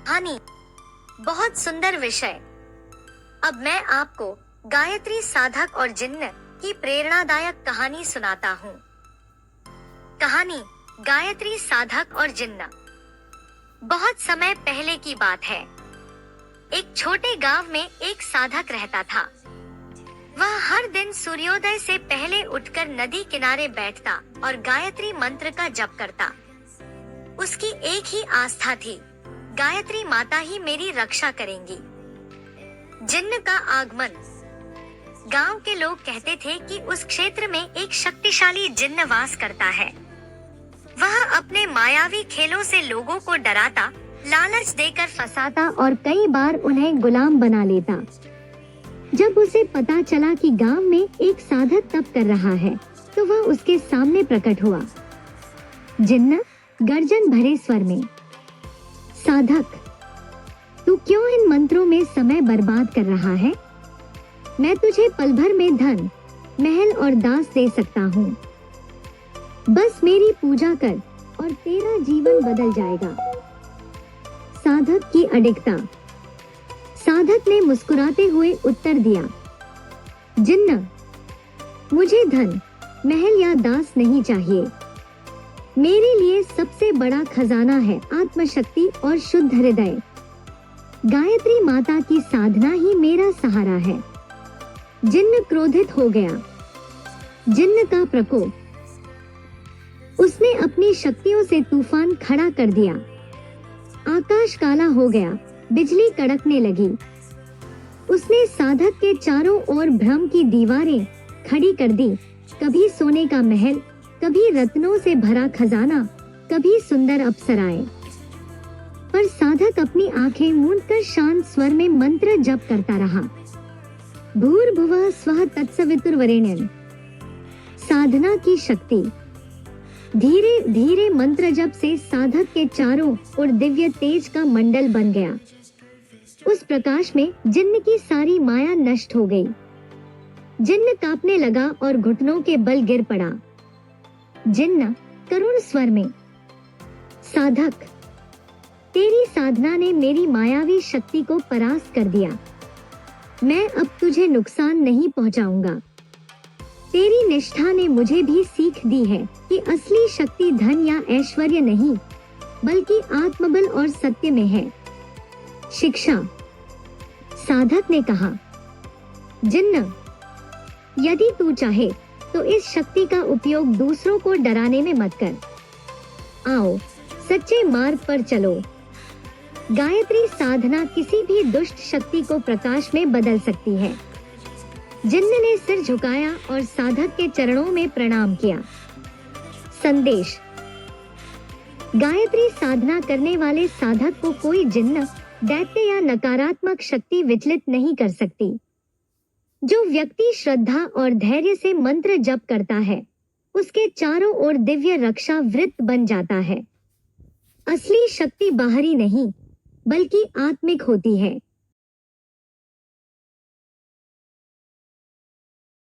कहानी। बहुत सुंदर विषय। अब मैं आपको गायत्री साधक और जिन्न की प्रेरणादायक कहानी सुनाता हूँ। कहानी गायत्री साधक और जिन्न। बहुत समय पहले की बात है। एक छोटे गांव में एक साधक रहता था। वह हर दिन सूर्योदय से पहले उठकर नदी किनारे बैठता और गायत्री मंत्र का जप करता। उसकी एक ही आस्था थी, गायत्री माता ही मेरी रक्षा करेंगी। जिन्न का आगमन। गांव के लोग कहते थे कि उस क्षेत्र में एक शक्तिशाली जिन्न वास करता है। वह अपने मायावी खेलों से लोगों को डराता, लालच देकर फंसाता और कई बार उन्हें गुलाम बना लेता। जब उसे पता चला कि गांव में एक साधक तप कर रहा है, तो वह उसके सामने प्रकट हुआ। जिन्न गर्जन भरे स्वर में, साधक, तू क्यों इन मंत्रों में समय बर्बाद कर रहा है? मैं तुझे पल भर में धन, महल और दास दे सकता हूँ। बस मेरी पूजा कर और तेरा जीवन बदल जाएगा। साधक की अडिगता। साधक ने मुस्कुराते हुए उत्तर दिया, जिन्न, मुझे धन, महल या दास नहीं चाहिए। मेरे लिए सबसे बड़ा खजाना है आत्मशक्ति और शुद्ध हृदय। गायत्री माता की साधना ही मेरा सहारा है। जिन्न क्रोधित हो गया। जिन्न का प्रकोप। उसने अपनी शक्तियों से तूफान खड़ा कर दिया। आकाश काला हो गया, बिजली कड़कने लगी। उसने साधक के चारों ओर भ्रम की दीवारें खड़ी कर दी। कभी सोने का महल, कभी रत्नों से भरा खजाना, कभी सुंदर अप्सराएं। पर साधक अपनी आंखें मूंदकर शांत स्वर में मंत्र जप करता रहा। भूर्भुवः स्वः तत्सवितुर्वरेण्यं। साधना की शक्ति। धीरे धीरे मंत्र जप से साधक के चारों ओर दिव्य तेज का मंडल बन गया। उस प्रकाश में जिन्न की सारी माया नष्ट हो गई। जिन्न कांपने लगा और घुटनों के बल गिर पड़ा। जिन्न करुण स्वर में, साधक, तेरी साधना ने मेरी मायावी शक्ति को परास्त कर दिया। मैं अब तुझे नुकसान नहीं पहुंचाऊंगा। तेरी निष्ठा ने मुझे भी सीख दी है कि असली शक्ति धन या ऐश्वर्य नहीं, बल्कि आत्मबल और सत्य में है। शिक्षा। साधक ने कहा, जिन्न, यदि तू चाहे तो इस शक्ति का उपयोग दूसरों को डराने में मत कर। आओ, सच्चे मार्ग पर चलो। गायत्री साधना किसी भी दुष्ट शक्ति को प्रकाश में बदल सकती है। जिन्न ने सिर झुकाया और साधक के चरणों में प्रणाम किया। संदेश। गायत्री साधना करने वाले साधक को कोई जिन्न, दैत्य या नकारात्मक शक्ति विचलित नहीं कर सकती। जो व्यक्ति श्रद्धा और धैर्य से मंत्र जप करता है, उसके चारों ओर दिव्य रक्षा वृत्त बन जाता है। असली शक्ति बाहरी नहीं, बल्कि आत्मिक होती है।